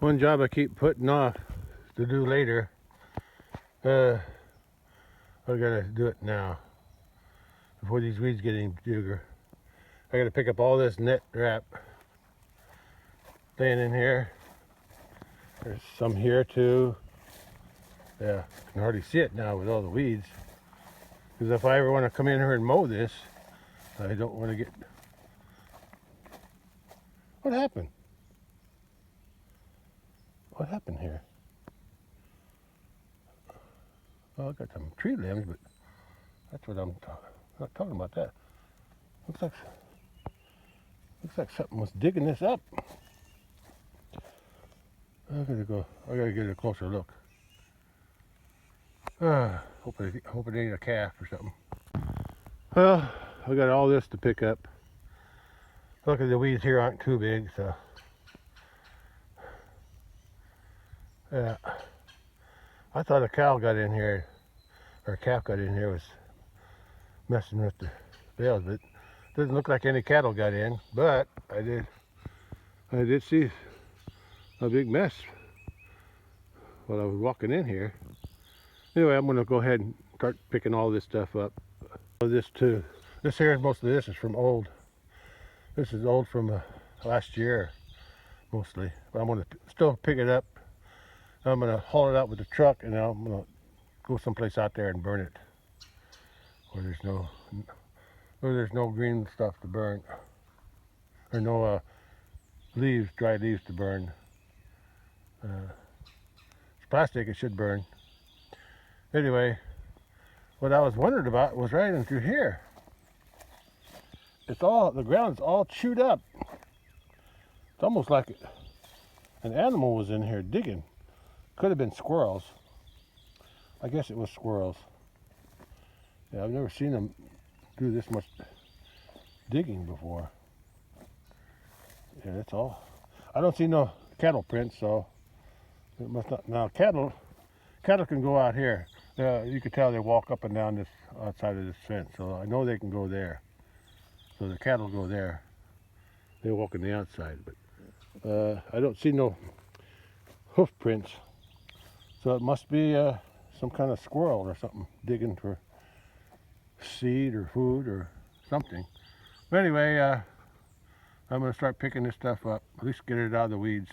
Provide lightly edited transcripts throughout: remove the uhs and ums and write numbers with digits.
One job I keep putting off to do later. I gotta do it now before these weeds get any bigger. I gotta pick up all this net wrap laying in here. There's some here too. Yeah, I can hardly see it now with all the weeds. Because if I ever want to come in here and mow this, I don't want to get... What happened? What happened here? Oh, I got some tree limbs, but that's what I'm not talking about. That looks like something was digging this up. I gotta get a closer look. Hope it ain't a calf or something. Well, I got all this to pick up. Luckily the weeds here aren't too big, so yeah. I thought a cow got in here, or a calf got in here, was messing with the bales, but it doesn't look like any cattle got in. But I did see a big mess while I was walking in here. Anyway, I'm gonna go ahead and start picking all this stuff up. This too. This here, most of this is from old. This is old from last year, mostly. But I'm gonna still pick it up. I'm gonna haul it out with the truck, and then I'm gonna go someplace out there and burn it, where there's no green stuff to burn, or no dry leaves to burn. It's plastic; it should burn. Anyway, what I was wondering about was right in through here. The ground's all chewed up. It's almost like an animal was in here digging. Could have been squirrels. I guess it was squirrels. Yeah, I've never seen them do this much digging before. Yeah, that's all. I don't see no cattle prints, so it must not. Now cattle can go out here. You can tell they walk up and down this outside of this fence, so I know they can go there. So the cattle go there. They walk on the outside, but I don't see no hoof prints. So it must be some kind of squirrel or something digging for seed or food or something. But anyway, I'm going to start picking this stuff up. At least get it out of the weeds.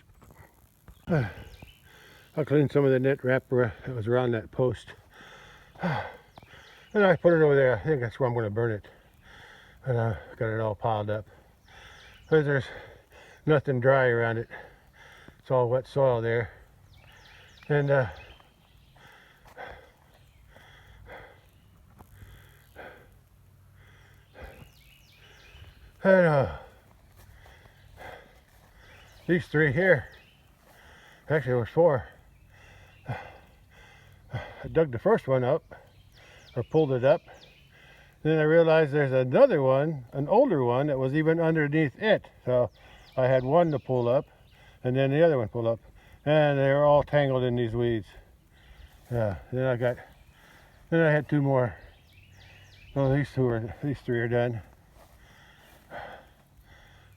I'll clean some of the net wrap that was around that post. And I put it over there. I think that's where I'm going to burn it. And I got it all piled up. Because there's nothing dry around it. It's all wet soil there. And these three here, actually there was four. I dug the first one up, or pulled it up. Then I realized there's another one, an older one, that was even underneath it. So I had one to pull up, and then the other one pulled up. And they were all tangled in these weeds. Yeah, then I had two more. Oh, these three are done.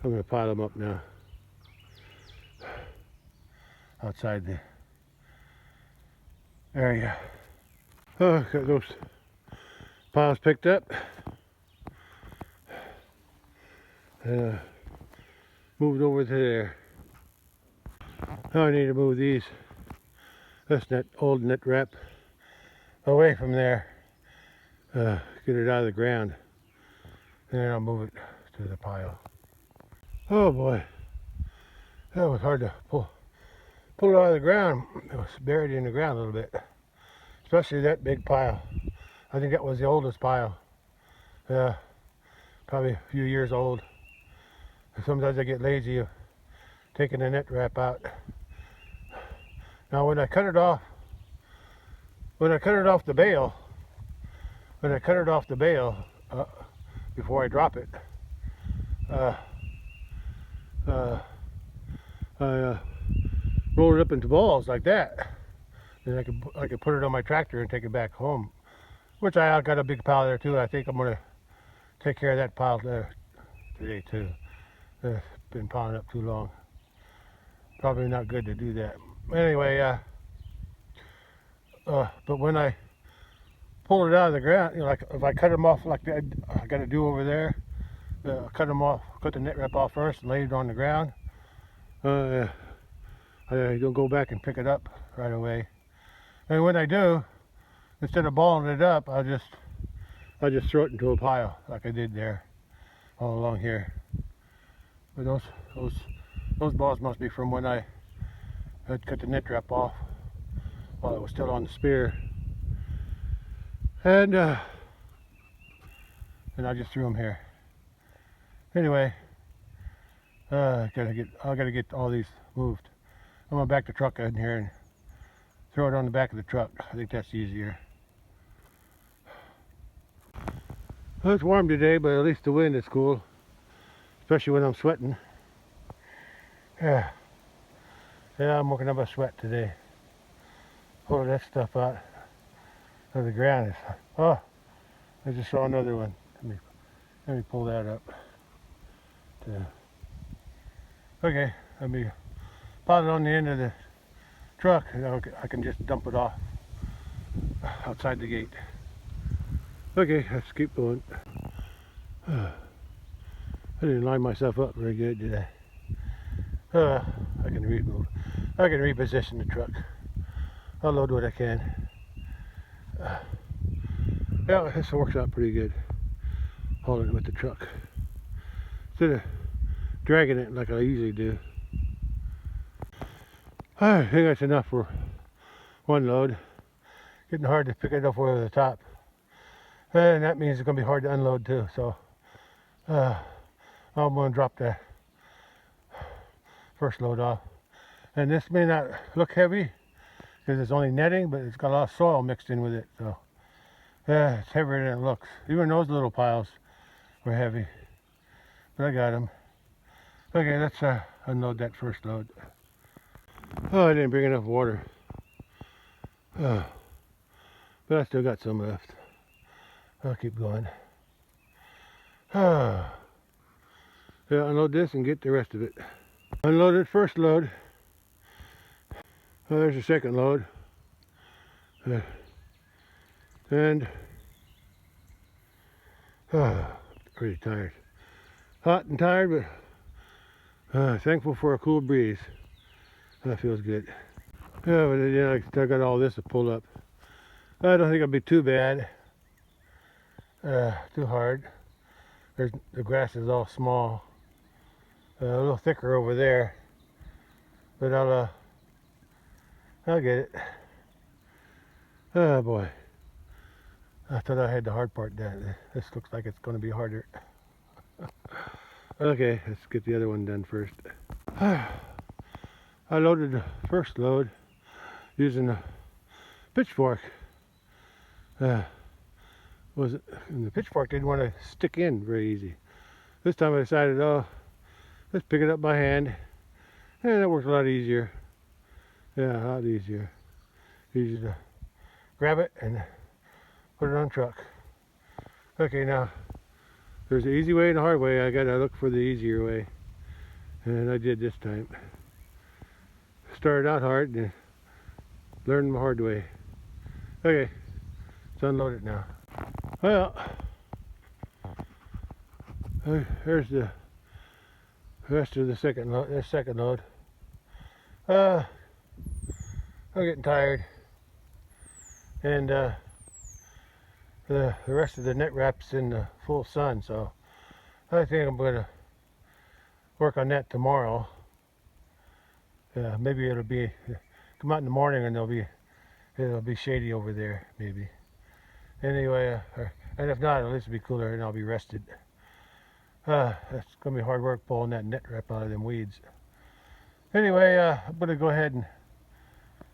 I'm gonna pile them up now. Outside the area. Oh, got those piles picked up. And moved over to there. Now I need to move this old net wrap away from there. Get it out of the ground. And then I'll move it to the pile. Oh boy. That was hard to pull it out of the ground. It was buried in the ground a little bit. Especially that big pile. I think that was the oldest pile. Probably a few years old. Sometimes I get lazy of taking the net wrap out. Now when I cut it off the bale, before I drop it, I roll it up into balls like that. Then I could put it on my tractor and take it back home. Which I got a big pile there too. I think I'm gonna take care of that pile there today too. It's been piling up too long. Probably not good to do that. Anyway, but when I pull it out of the ground, like if I cut them off like that, I got to do over there. Cut them off, cut the net wrap off first, and lay it on the ground. I don't go back and pick it up right away. And when I do, instead of balling it up, I just throw it into a pile like I did there, all along here. But those balls must be from when I had cut the net wrap off while it was still on the spear, and I just threw them here. Anyway, I gotta get all these moved. I'm gonna back the truck in here and throw it on the back of the truck. I think that's easier. Well, it's warm today, but at least the wind is cool, especially when I'm sweating. Yeah, I'm working up a sweat today. Pulling that stuff out of the ground. Oh, I just saw another one. Let me pull that up. Okay, let me put it on the end of the truck, and I can just dump it off outside the gate. Okay, let's keep going. I didn't line myself up very good, did I? I can reposition the truck. I'll load what I can. Yeah, this works out pretty good, hauling it with the truck instead of dragging it like I usually do. I think that's enough for one load. Getting hard to pick it up over the top, and that means it's going to be hard to unload too. So I'm going to drop the first load off, and this may not look heavy because it's only netting, but it's got a lot of soil mixed in with it, so yeah, it's heavier than it looks. Even those little piles were heavy, but I got them. Okay, let's unload that first load. Oh, I didn't bring enough water, but I still got some left. I'll keep going. Yeah, unload this and get the rest of it. Unloaded first load. Oh, there's the second load. And pretty tired. Hot and tired, but thankful for a cool breeze. That feels good. Yeah, but yeah, I still got all this to pull up. I don't think it'll be too bad. Too hard. The grass is all small. A little thicker over there, but I'll get it. Oh boy, I thought I had the hard part done. This looks like it's going to be harder. Okay, let's get the other one done first. I loaded the first load using a pitchfork. And the pitchfork didn't want to stick in very easy. This time I decided, oh, let's pick it up by hand, and that works a lot easier. Yeah, a lot easier. Easy to grab it and put it on the truck. Okay, now there's an easy way and a hard way. I gotta look for the easier way, and I did this time. Started out hard and learned the hard way. Okay, let's unload it now. Well, here's the rest of the second load. There's second load. I'm getting tired, and the rest of the net wrap's in the full sun, so I think I'm gonna work on that tomorrow. Maybe it'll be come out in the morning and it'll be shady over there, maybe. Anyway, and if not, at least it'll be cooler and I'll be rested. It's gonna be hard work pulling that net wrap out of them weeds. Anyway, I'm gonna go ahead and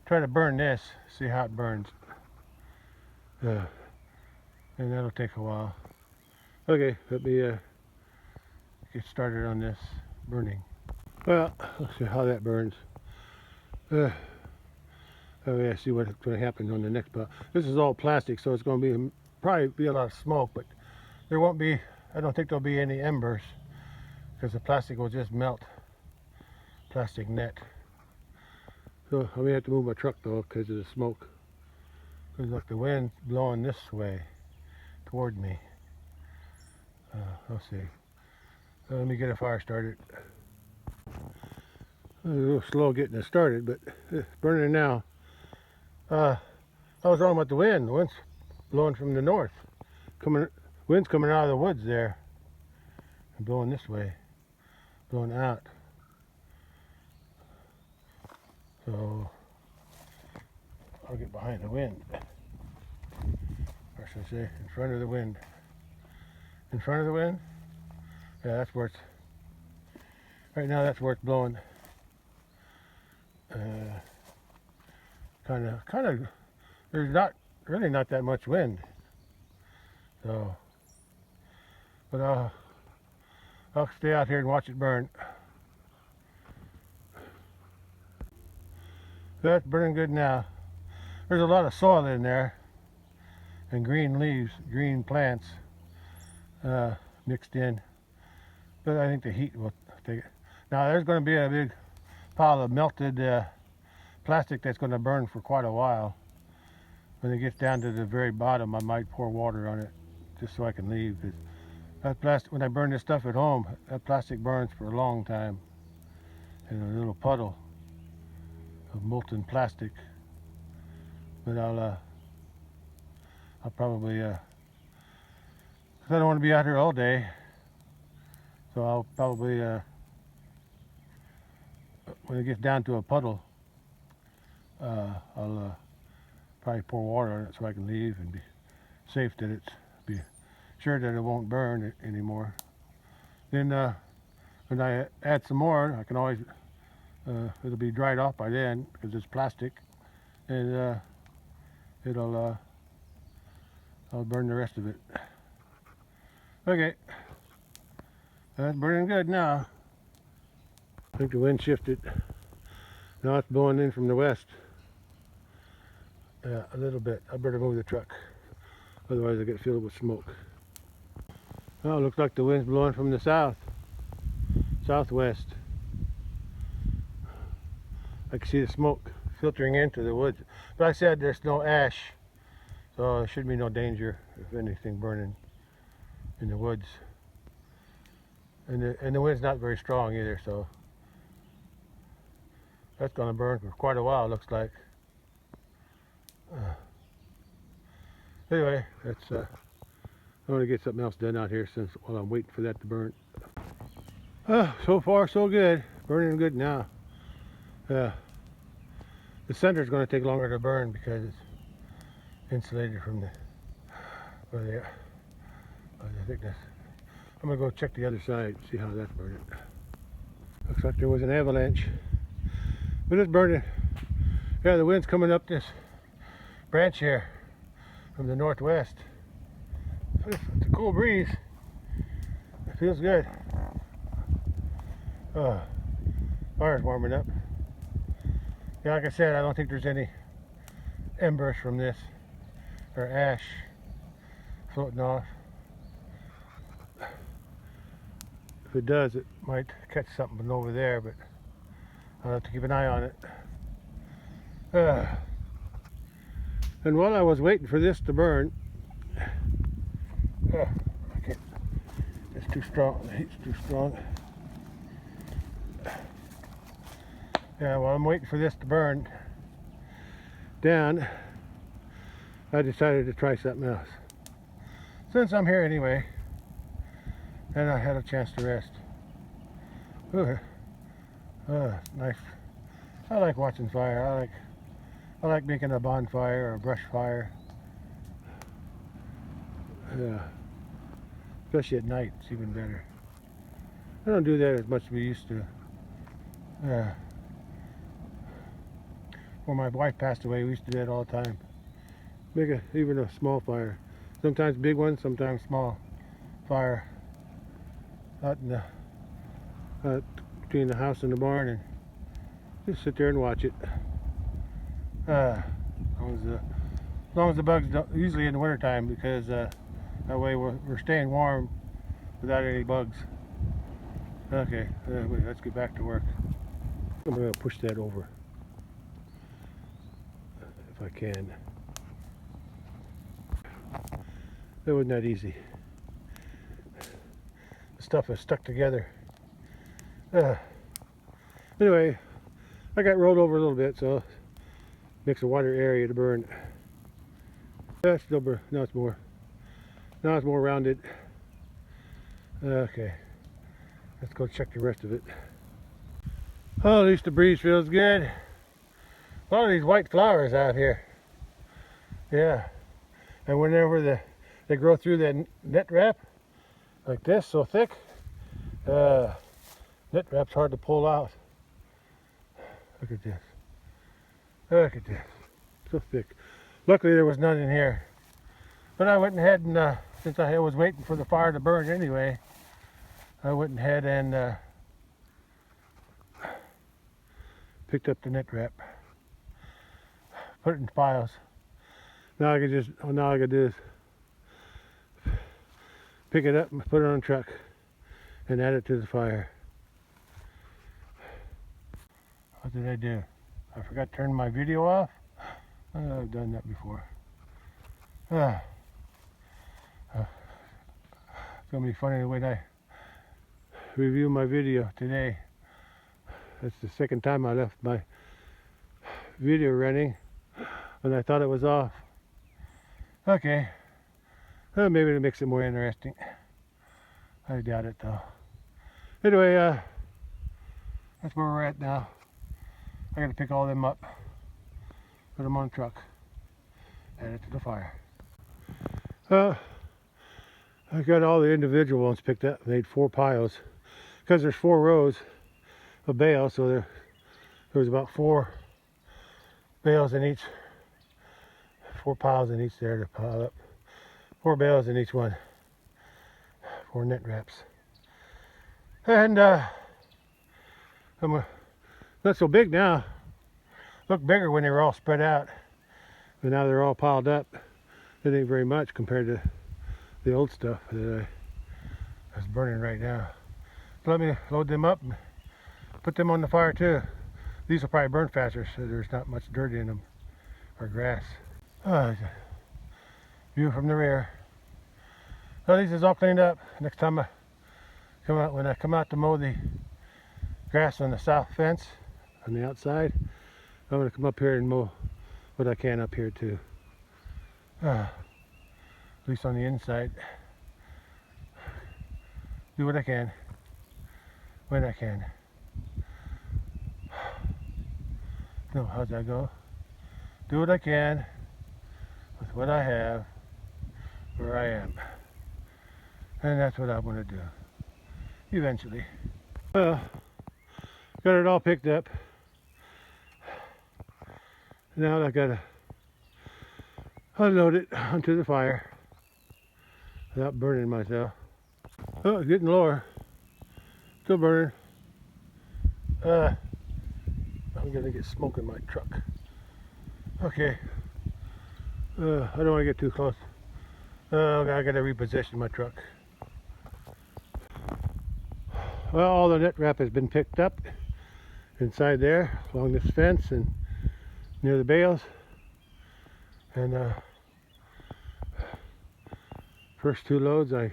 try to burn this, see how it burns. And that'll take a while. Okay, let me get started on this burning. Well, let's see how that burns. Oh yeah, see what's going to happen on the next pile. This is all plastic, so it's going to probably be a lot of smoke, but there won't be, I don't think there'll be any embers because the plastic will just melt. Plastic net. So I may have to move my truck though because of the smoke. Because look, the wind blowing this way toward me. Let's see. Let me get a fire started. A little slow getting it started, but it's burning now. I was wrong about the wind. The wind's blowing from the north. Wind's coming out of the woods there and blowing this way, blowing out. So I'll get behind the wind. Or should I say, in front of the wind. In front of the wind? Yeah, that's where it's. Right now, that's where it's blowing. Kind of. There's really not that much wind. So, but I'll stay out here and watch it burn. That's burning good now. There's a lot of soil in there, and green leaves, green plants mixed in. But I think the heat will take it. Now there's going to be a big pile of melted plastic that's going to burn for quite a while. When it gets down to the very bottom, I might pour water on it just so I can leave. Cause that plastic, when I burn this stuff at home, that plastic burns for a long time in a little puddle of molten plastic. But I'll probably, cause I don't want to be out here all day, so I'll probably, when it gets down to a puddle, I'll probably pour water on it so I can leave and be safe that be sure that it won't burn anymore. Then when I add some more, I can always, it'll be dried off by then because it's plastic, and I'll burn the rest of it. Okay, that's burning good now. I think the wind shifted. Now it's blowing in from the west. Yeah, a little bit. I better move the truck, otherwise I get filled with smoke. Oh, it looks like the wind's blowing from the southwest. I can see the smoke filtering into the woods. But I said there's no ash, so there should be no danger of anything burning in the woods. And the wind's not very strong either, so that's going to burn for quite a while, it looks like. Anyway, that's I want to get something else done out here while I'm waiting for that to burn. So far so good. Burning good now. The center's going to take longer to burn because it's insulated from the thickness. I'm going to go check the other side, see how that's burning. Looks like there was an avalanche. But it's burning. Yeah, the wind's coming up this branch here from the northwest. It's a cool breeze. It feels good. Fire's warming up. Yeah, like I said, I don't think there's any embers from this or ash floating off. If it does, it might catch something over there, but I'll have to keep an eye on it. And while I was waiting for this to burn, I can't, it's too strong, the heat's too strong. Yeah, while I'm waiting for this to burn down, I decided to try something else. Since I'm here anyway, and I had a chance to rest. Nice. I like watching fire. I like making a bonfire or a brush fire. Yeah. Especially at night, it's even better. I don't do that as much as we used to. When my wife passed away, we used to do that all the time. Make even a small fire. Sometimes big ones, sometimes small fire. Out in the between the house and the barn, and just sit there and watch it. As long as the bugs don't, usually in the wintertime, because that way we're staying warm without any bugs. Okay, let's get back to work. I'm going to push that over. if I can. It wasn't that easy. The stuff is stuck together. Anyway, I got rolled over a little bit, so makes a wider area to burn. That's still burn. Now it's more. Now it's more rounded. Okay, let's go check the rest of it. Oh, at least the breeze feels good. A lot of these white flowers out here. Yeah, and whenever they grow through that net wrap like this, so thick, net wrap's hard to pull out. Look at this. Look at this. So thick. Luckily there was none in here. But I went ahead and, since I was waiting for the fire to burn anyway, I went ahead and picked up the net wrap. Put it in files. Now I can just, now I can do is pick it up and put it on a truck and add it to the fire. What did I do? I forgot to turn my video off. I've done that before. It's gonna be funny the way I review my video today. That's the second time I left my video running and I thought it was off. Okay, maybe to makes it more interesting. I doubt it though. Anyway, that's where we're at now. I gotta pick all them up, put them on a truck, add it to the fire. I got all the individual ones picked up, made 4 piles, because there's 4 rows of bale, so there was about 4 bales in each, 4 piles in each there to pile up. 4 bales in each one, 4 net wraps. And I'm not so big now. Looked bigger when they were all spread out, but now they're all piled up. It ain't very much compared to the old stuff that I was burning right now. So let me load them up and put them on the fire too. These will probably burn faster, so there's not much dirt in them or grass. View from the rear. So these is all cleaned up. Next time I come out, when I come out to mow the grass on the south fence on the outside, I'm going to come up here and mow what I can up here too. At least on the inside. Do what I can when I can. No, how's that go? Do what I can with what I have where I am. And that's what I want to do eventually. Well, got it all picked up. Now I gotta unload it onto the fire without burning myself. Oh, it's getting lower. Still burning. I'm gonna get smoke in my truck. Okay. I don't want to get too close. I gotta reposition my truck. Well, all the net wrap has been picked up inside there along this fence and near the bales. And first 2 loads I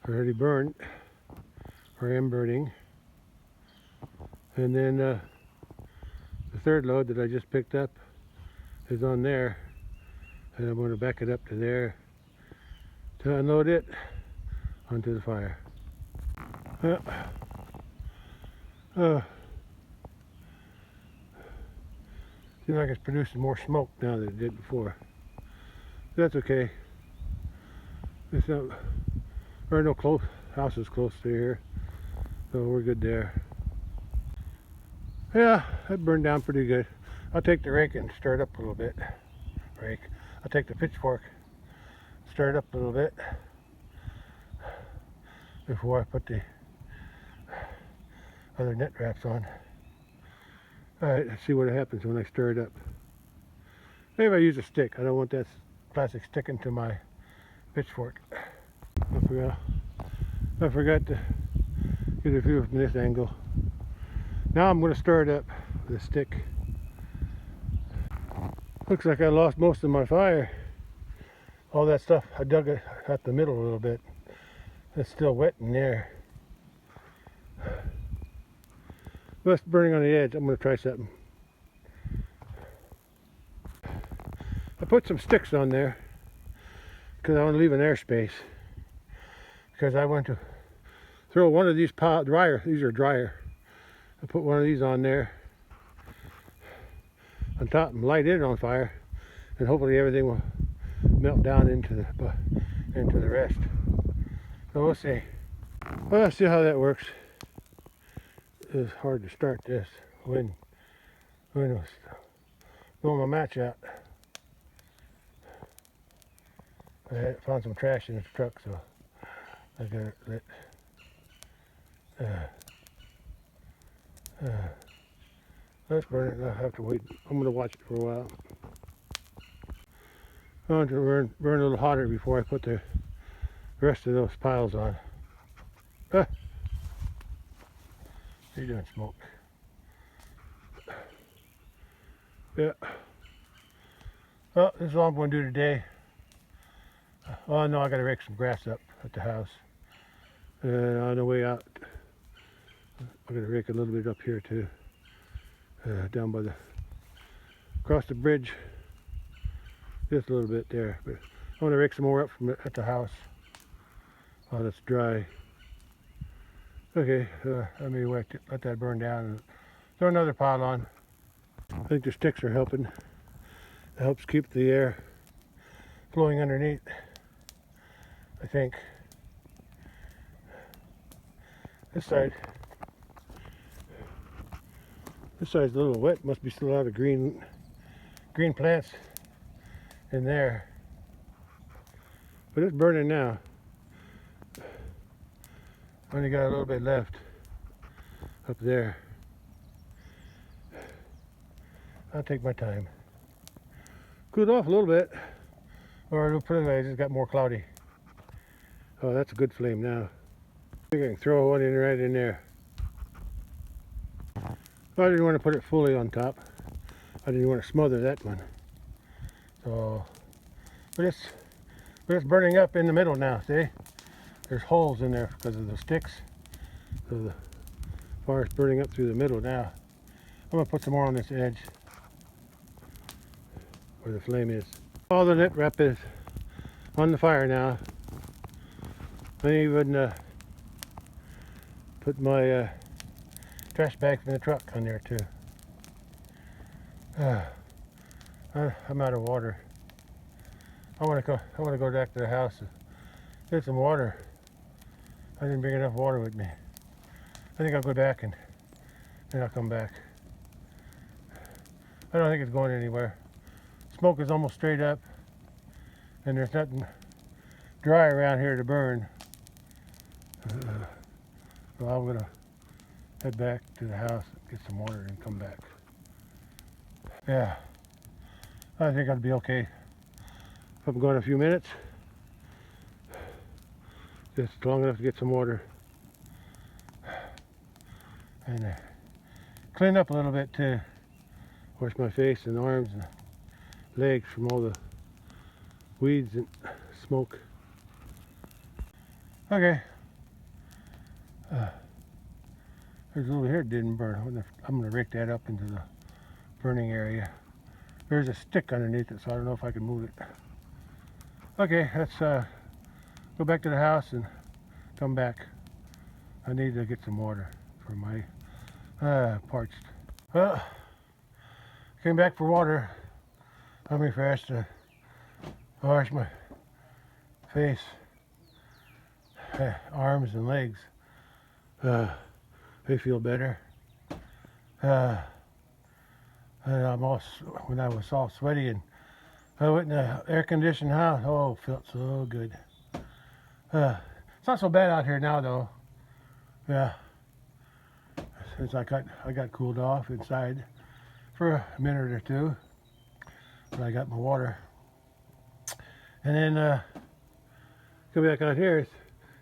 already burned, or am burning. And then the 3rd load that I just picked up is on there. And I'm going to back it up to there to unload it onto the fire. Seems like it's producing more smoke now than it did before. That's okay. It's not, there are no close houses close to here, so we're good there. Yeah, that burned down pretty good. I'll take the rake and stir it up a little bit. I'll take the pitchfork, stir it up a little bit before I put the other net wraps on. Alright, let's see what happens when I stir it up. Maybe I use a stick. I don't want that plastic sticking to my pitchfork. I forgot to get a view from this angle. Now I'm going to stir it up with a stick. Looks like I lost most of my fire. All that stuff, I dug it at the middle a little bit. It's still wet in there. But it's burning on the edge. I'm going to try something. I put some sticks on there because I want to leave an airspace. Because I want to throw one of these dryer. These are dryer. I put one of these on there on top and light it on fire, and hopefully everything will melt down into the rest. So we'll see. Well, let's see how that works. It's hard to start this when I was blowing my match out. I found some trash in the truck, so I got it lit. Let's burn it. I'll have to wait. I'm going to watch it for a while. I want to burn a little hotter before I put the rest of those piles on. Ah. You're doing smoke. Yeah. Well, this is all I'm going to do today. Oh no, I got to rake some grass up at the house. On the way out, I'm going to rake a little bit up here too. Down by across the bridge. Just a little bit there. But I want to rake some more up from at the house while it's dry. Okay, let me let that burn down and throw another pile on. I think the sticks are helping. It helps keep the air flowing underneath, I think. This side's a little wet. Must be still a lot of green plants in there. But it's burning now. Only got a little bit left up there. I'll take my time. Cooled off a little bit, or it'll put it away. It just got more cloudy. Oh, that's a good flame now. I think I can throw one in right in there. I didn't want to put it fully on top. I didn't want to smother that one. So, but it's burning up in the middle now. See, there's holes in there because of the sticks. So the fire's burning up through the middle now. I'm gonna put some more on this edge where the flame is. All the lit wrap is on the fire now. I even put my trash bag from the truck on there too. I'm out of water. I want to go back to the house and get some water. I didn't bring enough water with me. I think I'll go back and then I'll come back. I don't think it's going anywhere. Smoke is almost straight up, and there's nothing dry around here to burn. So I'm gonna head back to the house, get some water, and come back. Yeah, I think I'll be okay. I'm going a few minutes, just long enough to get some water and clean up a little bit too. Wash my face and arms and legs from all the weeds and smoke. Okay. There's a little here that didn't burn. I'm going to rake that up into the burning area. There's a stick underneath it, so I don't know if I can move it. Okay, let's go back to the house and come back. I need to get some water for my parched. Well, came back for water. I'm refreshed to wash my face, arms and legs. They feel better. And when I was all sweaty and I went in the air-conditioned house, oh, it felt so good. It's not so bad out here now, though. Yeah, since I got cooled off inside for a minute or two, but I got my water, and then come back out here.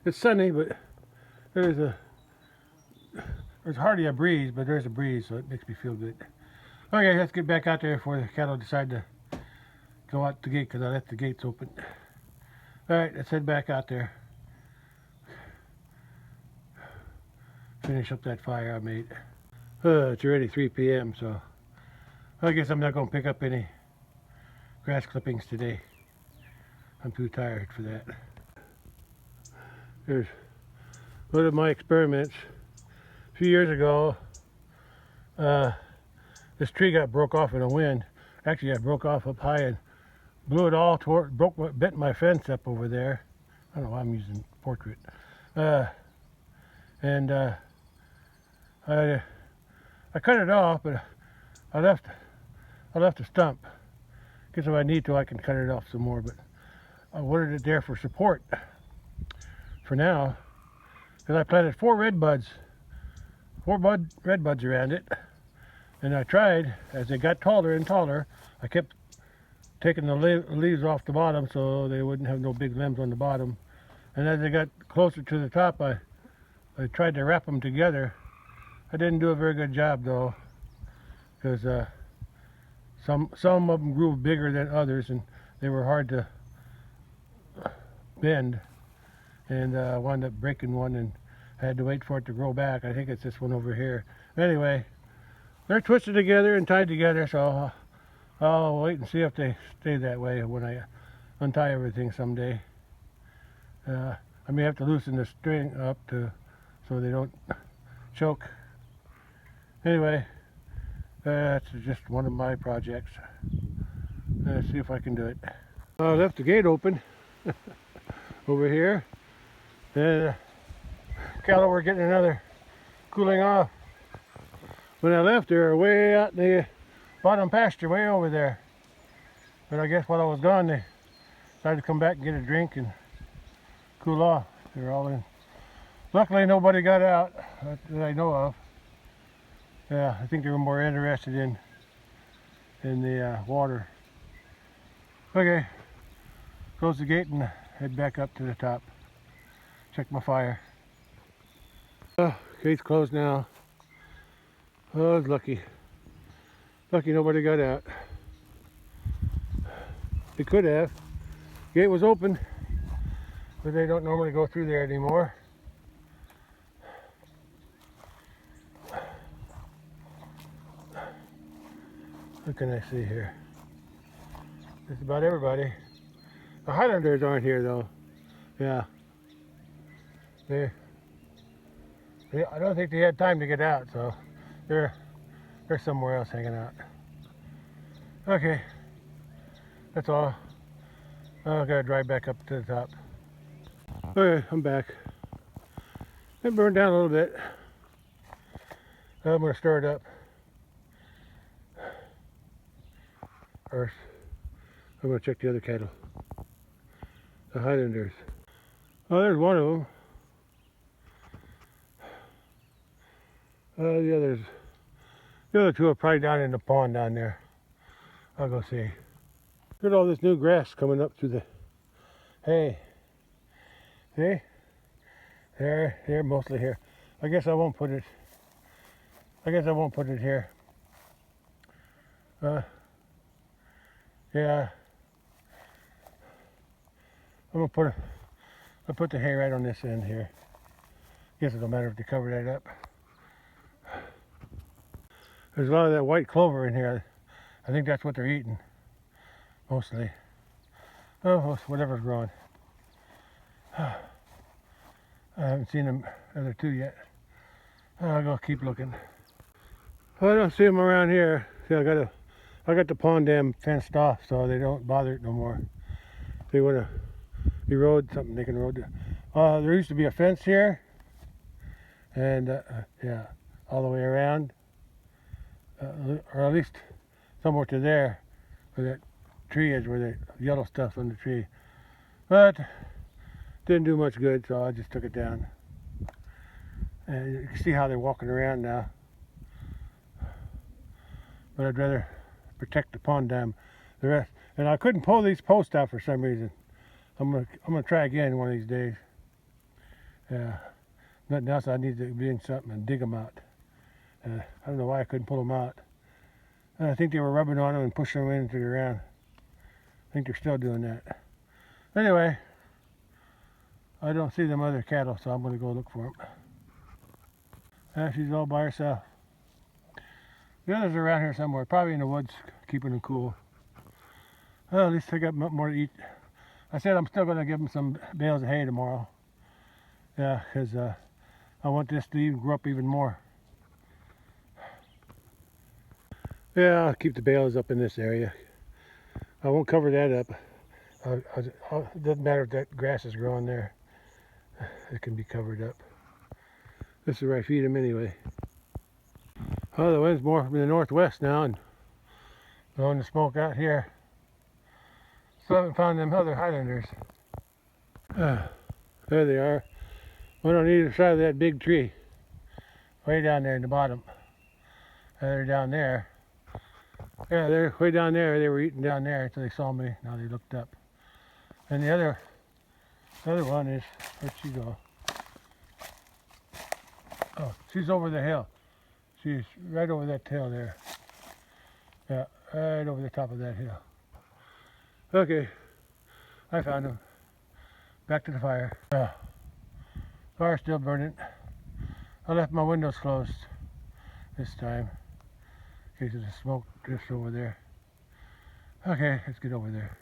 It's sunny, but there's hardly a breeze, but there's a breeze, so it makes me feel good. Okay, let's get back out there before the cattle decide to go out the gate because I left the gates open. Alright, let's head back out there. Finish up that fire I made. It's already 3 p.m. so I guess I'm not going to pick up any grass clippings today. I'm too tired for that. Here's one of my experiments. A few years ago, this tree got broke off in a wind. Actually, I broke off up high and blew it all toward, bent my fence up over there. I don't know why I'm using portrait. I cut it off, but I left a stump. Because if I need to, I can cut it off some more. But I wanted it there for support for now. Because I planted 4 red buds around it. And I tried, as they got taller and taller, I kept taking the leaves off the bottom so they wouldn't have no big limbs on the bottom. And as they got closer to the top, I tried to wrap them together. I didn't do a very good job though, because some of them grew bigger than others and they were hard to bend. And I wound up breaking one and had to wait for it to grow back. I think it's this one over here. Anyway, they're twisted together and tied together, so I'll wait and see if they stay that way when I untie everything someday. I may have to loosen the string up so they don't choke. Anyway, that's just one of my projects. Let's see if I can do it. I left the gate open over here. And cattle were getting another cooling off. When I left, they were way out in the bottom pasture, way over there. But I guess while I was gone, they decided to come back and get a drink and cool off. They were all in. Luckily, nobody got out that I know of. Yeah, I think they were more interested in the water. Okay, close the gate and head back up to the top. Check my fire. Gate's closed now. Oh, I was lucky. Lucky nobody got out. They could have. Gate was open, but they don't normally go through there anymore. What can I see here? Just about everybody. The Highlanders aren't here though. Yeah. I don't think they had time to get out, so they're somewhere else hanging out. Okay, that's all. I gotta drive back up to the top. Okay, I'm back. It burned down a little bit. I'm gonna stir it up. First, I'm gonna check the other cattle. The Highlanders. Oh, there's one of them. The other two are probably down in the pond down there. I'll go see. Look at all this new grass coming up through the hay. See? They're mostly here. I guess I won't put it here. Yeah. I'll put the hay right on this end here. Guess it don't matter if they cover that up. There's a lot of that white clover in here. I think that's what they're eating, mostly. Oh, whatever's growing. I haven't seen them other two yet. I'll go keep looking. I don't see them around here. See, I got the pond dam fenced off, so they don't bother it no more. If they want to erode something, they can erode it. There used to be a fence here, and yeah, all the way around. Or at least somewhere to there, where that tree is, where the yellow stuff's on the tree. But didn't do much good, so I just took it down. And you can see how they're walking around now. But I'd rather protect the pond dam. The rest, and I couldn't pull these posts out for some reason. I'm gonna try again one of these days. Yeah, nothing else. I need to be in something and dig them out. I don't know why I couldn't pull them out. I think they were rubbing on them and pushing them into the ground. I think they're still doing that. Anyway, I don't see them other cattle, so I'm going to go look for them. She's all by herself. The others are around here somewhere, probably in the woods, keeping them cool. Well, at least I got more to eat. I said I'm still going to give them some bales of hay tomorrow. Yeah, because I want this to even grow up even more. Yeah, I'll keep the bales up in this area. I won't cover that up. It doesn't matter if that grass is growing there. It can be covered up. This is where I feed them anyway. Oh, the wind's more from the northwest now and blowing the smoke out here. Still haven't found them other Highlanders. There they are. One on either side of that big tree. Way down there in the bottom. They're down there. Yeah, they're way down there. They were eating down there until they saw me. Now they looked up. And the other one is, where'd she go? Oh, she's over the hill. She's right over that hill there. Yeah, right over the top of that hill. Okay, I found them. Back to the fire. Fire's still burning. I left my windows closed this time in case of the smoke drifts over there. Okay, let's get over there.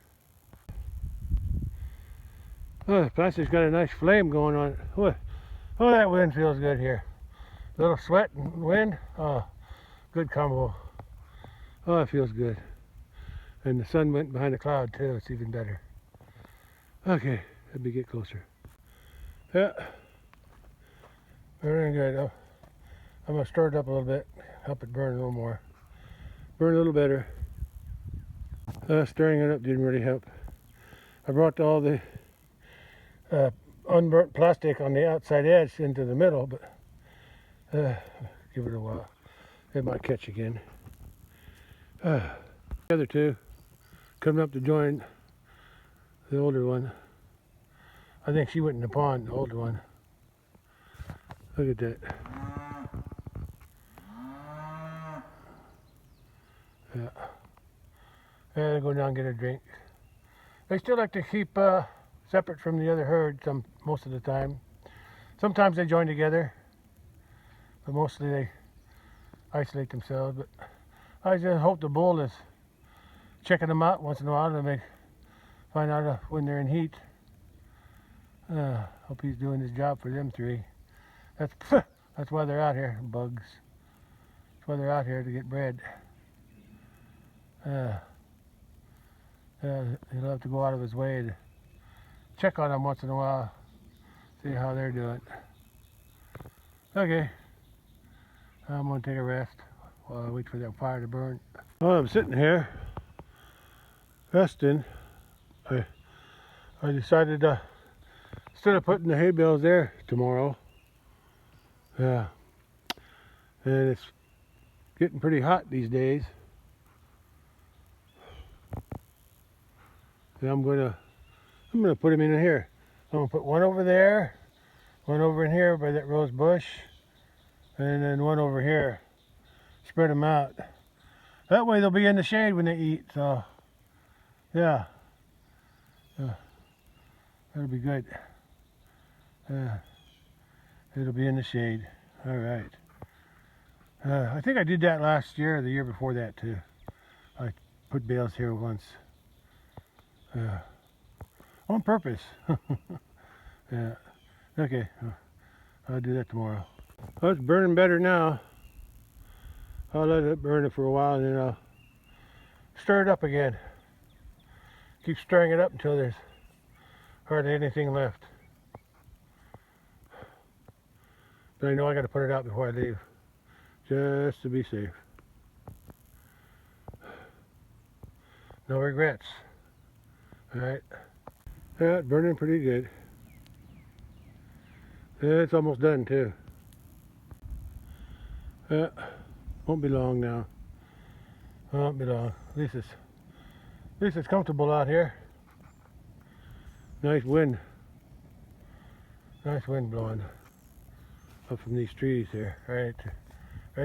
Oh, the plastic's got a nice flame going on it. Oh, that wind feels good here. A little sweat and wind. Oh, good combo. Oh, it feels good. And the sun went behind the cloud too. It's even better. Okay, let me get closer. Yeah, burning good. I'm gonna stir it up a little bit, help it burn a little more. Burn a little better. Stirring it up didn't really help. I brought all the unburnt plastic on the outside edge into the middle, but give it a while. It might catch again. The other two coming up to join the older one. I think she went in the pond, the older one. Look at that. Yeah. They go down and get a drink. They still like to keep separate from the other herd most of the time. Sometimes they join together, but mostly they isolate themselves. But I just hope the bull is checking them out once in a while to find out when they're in heat. Hope he's doing his job for them three. That's why they're out here, bugs. That's why they're out here, to get bred. He'll have to go out of his way to check on them once in a while, see how they're doing. Okay, I'm going to take a rest while I wait for that fire to burn. While I'm sitting here resting, I decided instead of putting the hay bales there tomorrow, and it's getting pretty hot these days, and I'm gonna put them in here. I'm gonna put one over there, one over in here by that rose bush, and then one over here. Spread them out. That way they'll be in the shade when they eat. So, yeah, that'll be good. It'll be in the shade. All right. I think I did that last year or the year before that too. I put bales here once. On purpose. Yeah. Okay. I'll do that tomorrow. Well, it's burning better now. I'll let it burn for a while and then I'll stir it up again. Keep stirring it up until there's hardly anything left. But I know I got to put it out before I leave, just to be safe. No regrets. All right. Yeah, it's burning pretty good. Yeah, it's almost done too. Yeah, won't be long now. Won't be long. At least it's comfortable out here. Nice wind. Nice wind blowing up from these trees here, right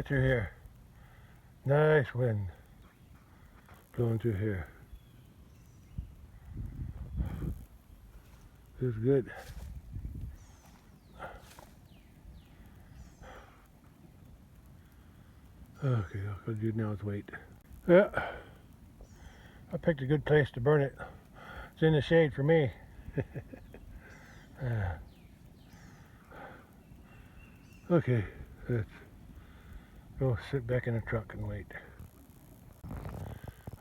through here. Nice wind blowing through here. Feels good. Okay, all I'll do now is wait. Yeah, I picked a good place to burn it. It's in the shade for me. Okay, let's go sit back in the truck and wait.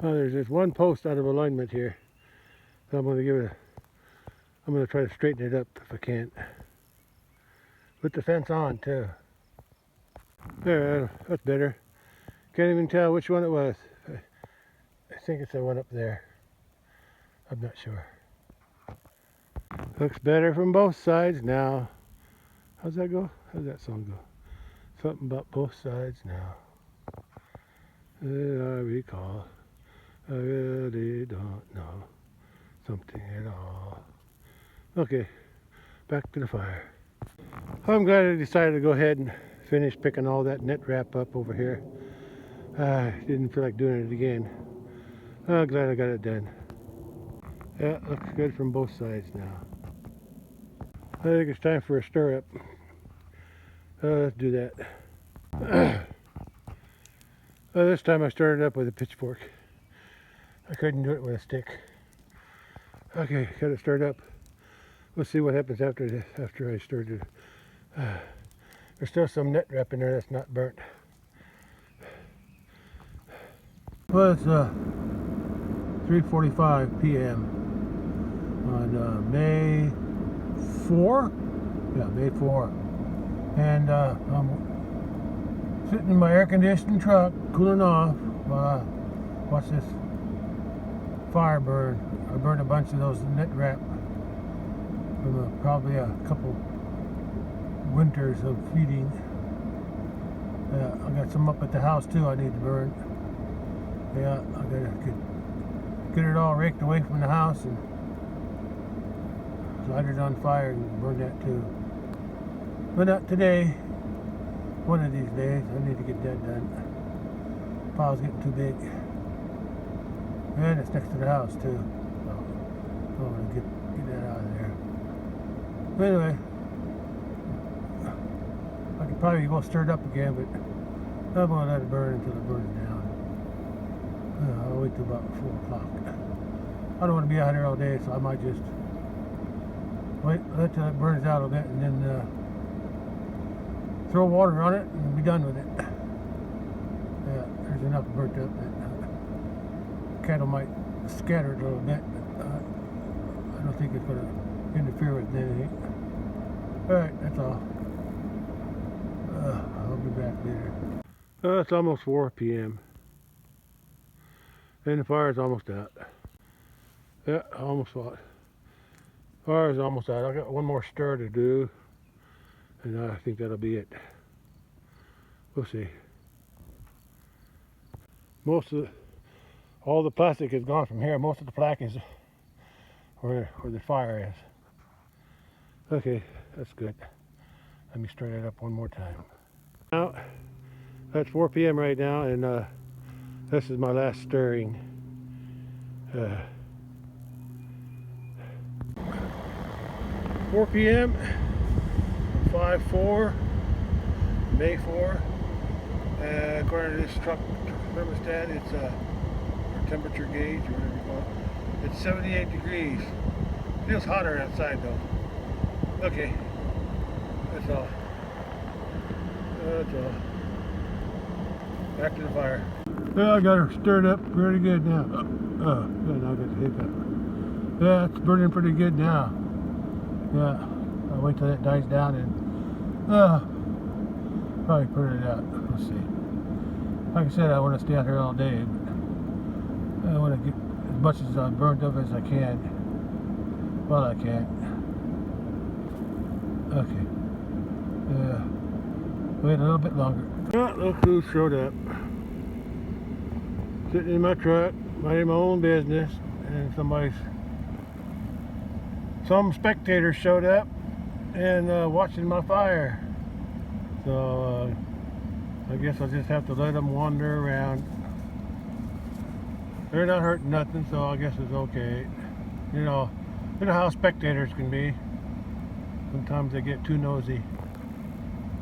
Oh, there's this one post out of alignment here. So I'm gonna try to straighten it up if I can. Put the fence on too. There, that's better. Can't even tell which one it was. I think it's the one up there. I'm not sure. Looks better from both sides now. How's that go? How's that song go? Something about both sides now. I recall. I really don't know something at all. Okay, back to the fire. I'm glad I decided to go ahead and finish picking all that net wrap up over here. I didn't feel like doing it again. I'm glad I got it done. Yeah, looks good from both sides now. I think it's time for a stir up. Let's do that. This time I started up with a pitchfork. I couldn't do it with a stick. Okay, got it stirred up. Let's see what happens after this, after I stirred it. There's still some net wrap in there that's not burnt. Well, it's 3:45 p.m. on May 4? Yeah, May 4. And I'm sitting in my air-conditioned truck, cooling off while I watch this fire burn. I burned a bunch of those net wrap from probably a couple winters of feeding. I got some up at the house too I need to burn. Yeah, I gotta get it all raked away from the house and light it on fire and burn that too. But not today. One of these days I need to get that done. Pile's getting too big. And it's next to the house too. So I want to get that out of there. But anyway, I could probably go stir it up again, but I'm going to let it burn until it burns down. I'll wait till about 4 o'clock. I don't want to be out here all day, so I might just let till it burns out a bit and then throw water on it and be done with it. Yeah, there's enough burnt up that cattle might scatter it a little bit, but I don't think it's going to interfere with anything. Alright, that's all. I'll be back later. It's almost 4 p.m. and the fire's almost out. Yeah, almost out. Fire's almost out. I got one more stir to do, and I think that'll be it. We'll see. All the plastic is gone from here. Most of the plaque is where the fire is. Okay, that's good. Let me stir that up one more time. Now, that's 4 p.m. right now, and this is my last stirring. 4 p.m. 5/4, May 4. According to this truck thermostat, it's or temperature gauge, or whatever you call it. It's 78 degrees. Feels hotter outside though. Okay, that's all. That's all. Back to the fire. Well, I got her stirred up pretty good now. Good, now I got the hiccup. Yeah, it's burning pretty good now. Yeah, I'll wait till it dies down and probably put it out. Let's see. Like I said, I want to stay out here all day, but I want to get as much as I burned up as I can while I can. Okay. Wait a little bit longer. Well, look who showed up. Sitting in my truck, minding my own business, and some spectators showed up and watching my fire. So I guess I'll just have to let them wander around. They're not hurting nothing, so I guess it's okay. You know, You know how spectators can be. Sometimes they get too nosy.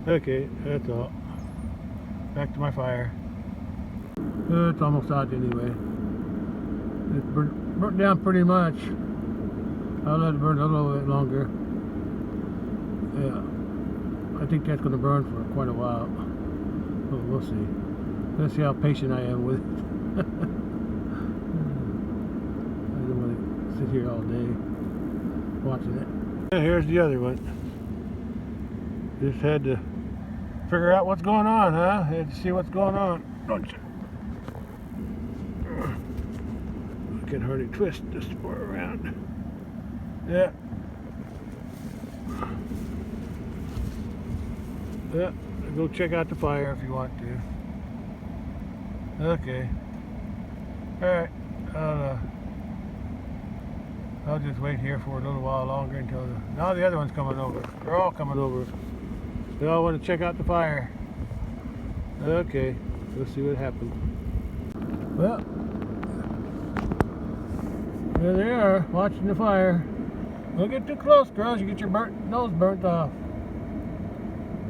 Okay, that's all. Back to my fire. It's almost out anyway. It's burnt down pretty much. I'll let it burn a little bit longer. Yeah, I think that's going to burn for quite a while. But we'll see. Let's see how patient I am with it. I don't want to sit here all day watching it. And here's the other one. Just had to figure out what's going on, huh? Had to see what's going on, don't you? I can hardly twist this far around. Yeah. Yeah. Go check out the fire if you want to. Okay. Alright. I'll just wait here for a little while longer until now the other one's coming over. They're all coming over. They all want to check out the fire. Okay. Let's see what happens. Well, there they are, watching the fire. Don't get too close, girls. You get your nose burnt off.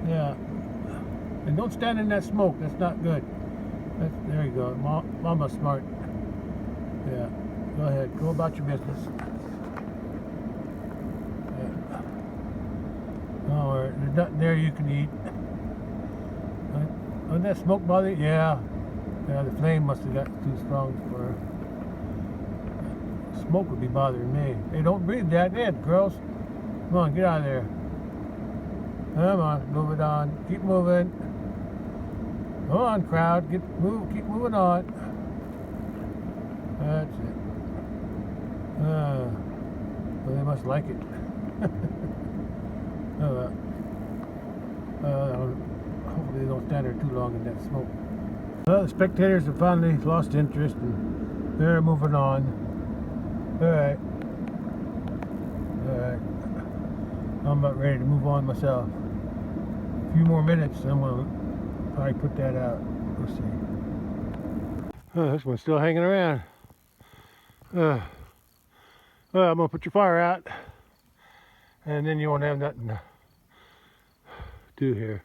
Yeah. And don't stand in that smoke. That's not good. There you go. Mama's smart. Yeah. Go ahead. Go about your business. Yeah. Oh, there's nothing there you can eat. Doesn't that smoke bother you? Yeah. Yeah, the flame must have got too strong for her. Smoke would be bothering me. Hey, don't breathe that in, girls. Come on, get out of there. Come on, move it on. Keep moving. Come on, crowd. Keep moving on. That's it. Well, they must like it. Hopefully they don't stand there too long in that smoke. Well, the spectators have finally lost interest and they're moving on. Alright. Alright. I'm about ready to move on myself. A few more minutes and I'm going to probably put that out. We'll see. Oh, this one's still hanging around. Well, I'm going to put your fire out and then you won't have nothing to do here.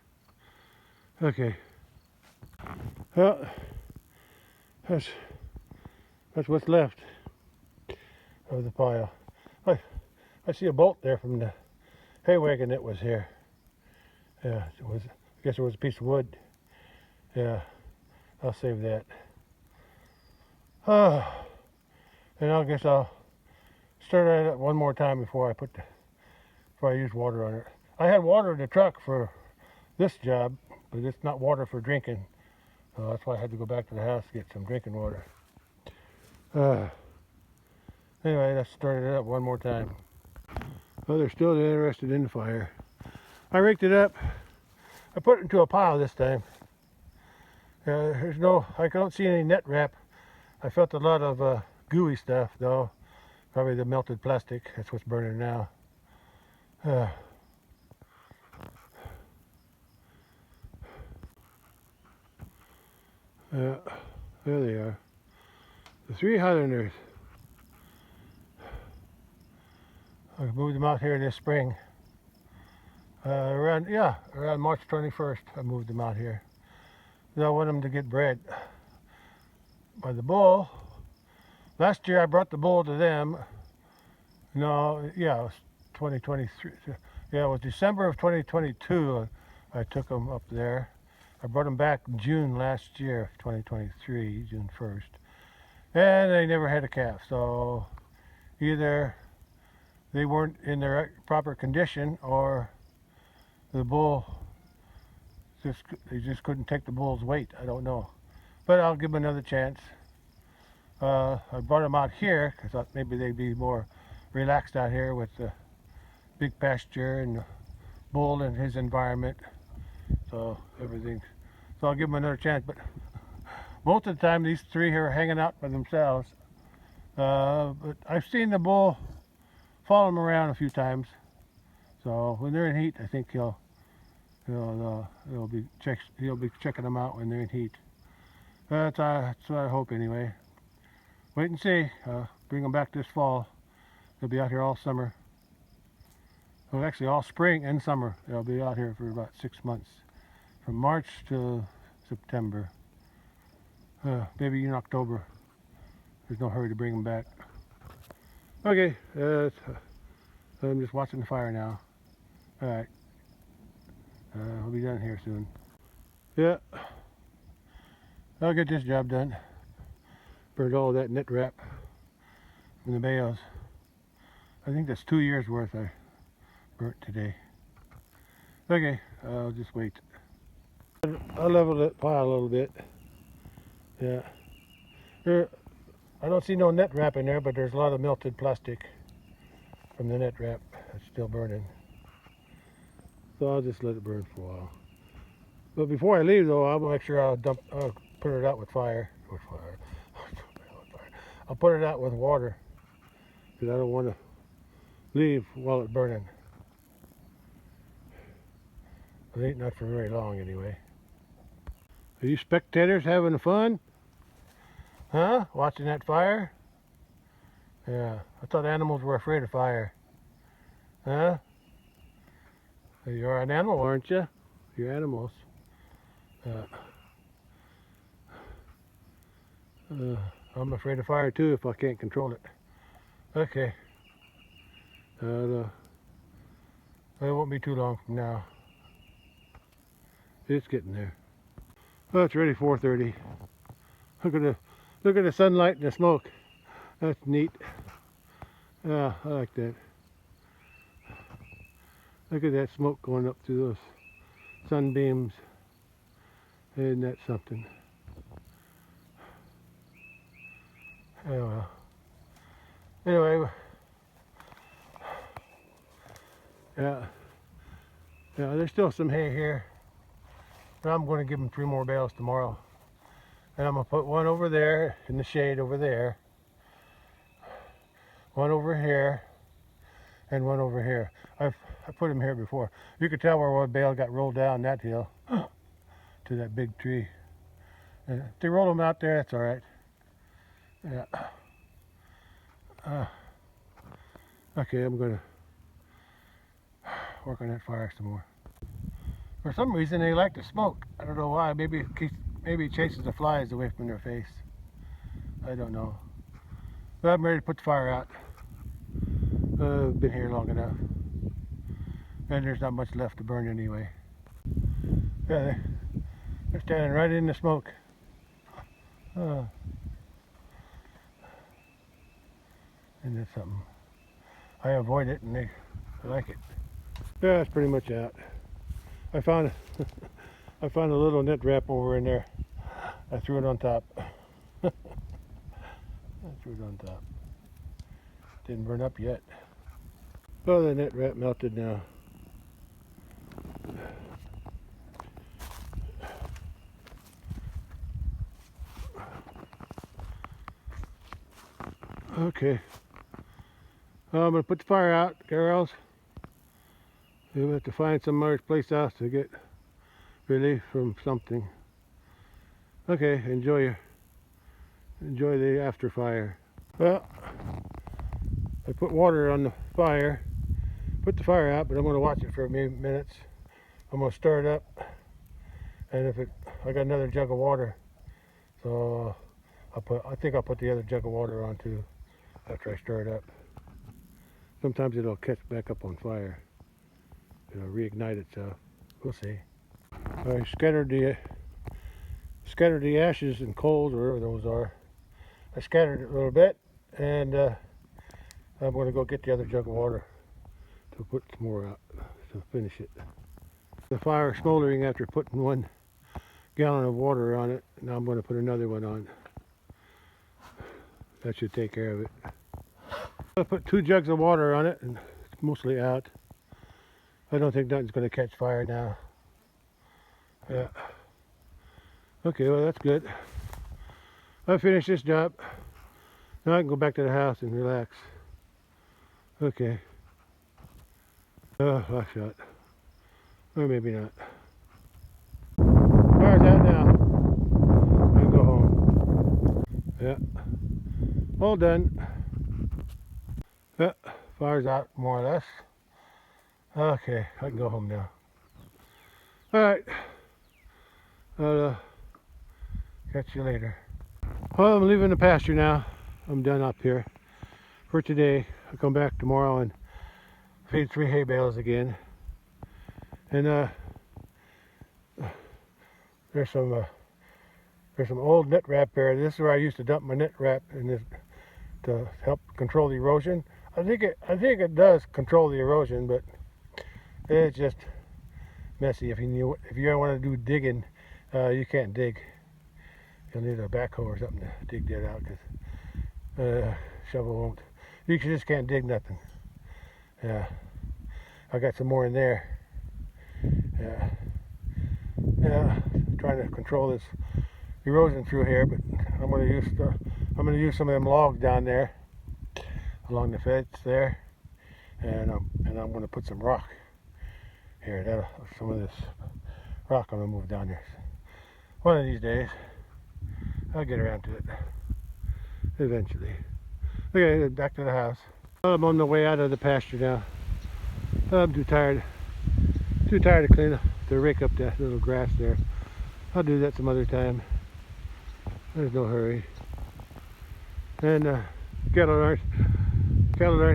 Okay. Well, that's what's left of the pile. I see a bolt there from the hay wagon that was here. Yeah, I guess it was a piece of wood. Yeah, I'll save that. And I guess I'll stir that up one more time before I use water on it. I had water in the truck for this job, but it's not water for drinking. That's why I had to go back to the house to get some drinking water. Anyway, let's start it up one more time. Well, they're still interested in the fire. I raked it up. I put it into a pile this time. I don't see any net wrap. I felt a lot of gooey stuff though. Probably the melted plastic. That's what's burning now. There they are. The 3 Highlanders. I moved them out here this spring. Around March 21st I moved them out here. I want them to get bred by the bull. Last year I brought the bull to them. No, yeah, it was 2023. Yeah, it was December of 2022 I took them up there. I brought them back in June last year, 2023, June 1st. And they never had a calf, so either they weren't in their proper condition or the bull, they just couldn't take the bull's weight. I don't know. But I'll give them another chance. I brought them out here because I thought maybe they'd be more relaxed out here with the big pasture and the bull and his environment. So I'll give them another chance. But most of the time these 3 are hanging out by themselves. But I've seen the bull follow them around a few times. So when they're in heat, I think he'll be checking them out when they're in heat. That's what I hope anyway. Wait and see. Bring them back this fall. They'll be out here all summer. Well, actually all spring and summer. They'll be out here for about 6 months. From March to September. Maybe in October. There's no hurry to bring them back. Okay, I'm just watching the fire now. Alright. I'll be done here soon. Yeah. I'll get this job done. Burned all that net wrap from the bales. I think that's 2 years worth I burnt today. Okay, I'll just wait. I'll level that pile a little bit. Yeah. I don't see no net wrap in there, but there's a lot of melted plastic from the net wrap that's still burning. So I'll just let it burn for a while. But before I leave though, I'll make sure I'll put it out with fire. I'll put it out with water because I don't want to leave while it's burning. It ain't not for very long anyway. Are you spectators having fun? Huh? Watching that fire? Yeah, I thought animals were afraid of fire. Huh? You're an animal, aren't you? You're animals. I'm afraid of fire too if I can't control it. Okay. It won't be too long from now. It's getting there. Oh, it's already 4:30. Look at the sunlight and the smoke. That's neat. Yeah, I like that. Look at that smoke going up through those sunbeams. Isn't that something? Oh well. Anyway, yeah, there's still some hay here. But I'm going to give them 3 more bales tomorrow. And I'm going to put one over there in the shade over there. One over here. And one over here. I put them here before. You could tell where one bale got rolled down that hill to that big tree. And if they roll them out there, that's all right. Yeah. Okay, I'm going to work on that fire some more. For some reason, they like to smoke. I don't know why. Maybe it chases the flies away from their face. I don't know. But I'm ready to put the fire out. I've been here long enough. And there's not much left to burn anyway. Yeah, they're standing right in the smoke. And that's something. I avoid it and I like it. Yeah, it's pretty much out. I found a little net wrap over in there. I threw it on top. Didn't burn up yet. Oh, the net wrap melted now. Okay. I'm going to put the fire out, girls. We'll have to find some other place else to get relief from something. Okay, enjoy the after fire. Well, I put water on the fire, put the fire out, but I'm going to watch it for a few minutes. I'm going to stir it up, and I got another jug of water, so I think I'll put the other jug of water on too after I stir it up. Sometimes it'll catch back up on fire. It'll reignite itself. We'll see. I scattered the ashes and coals, or whatever those are. I scattered it a little bit, and I'm going to go get the other jug of water to put some more out to finish it. The fire is smoldering after putting 1 gallon of water on it. Now I'm going to put another one on. That should take care of it. I put 2 jugs of water on it, and it's mostly out. I don't think nothing's going to catch fire now. Yeah. Okay, well that's good. I finished this job. Now I can go back to the house and relax. Okay. Last shot. Or maybe not. Fire's out now. I can go home. Yeah. All done. Yeah, fire's out more or less. Okay, I can go home now. Alright, I'll catch you later. Well, I'm leaving the pasture now. I'm done up here for today. I'll come back tomorrow and feed 3 hay bales again. And there's some old net wrap there. This is where I used to dump my net wrap in this to help control the erosion. I think it does control the erosion, but it's just messy. If you want to do digging, you can't dig. You'll need a backhoe or something to dig that out, because shovel won't. You just can't dig nothing. Yeah, I got some more in there. Yeah, trying to control this erosion through here, but I'm going to use some of them logs down there along the fence there, and I'm going to put some rock here. Some of this rock I'm going to move down there. One of these days, I'll get around to it. Eventually. Okay, back to the house. I'm on the way out of the pasture now. I'm too tired to clean up, to rake up that little grass there. I'll do that some other time. There's no hurry. And cattle aren't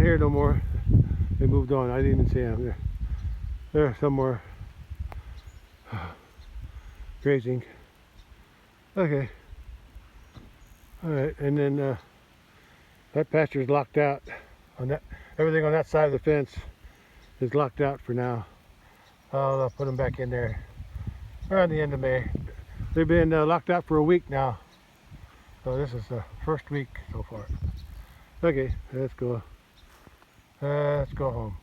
here no more. They moved on. I didn't even see them. They're somewhere grazing. Okay. Alright, and then that pasture is locked out. Everything on that side of the fence is locked out for now. I'll put them back in there around the end of May. They've been locked out for a week now. So this is the first week so far. Okay, let's go home.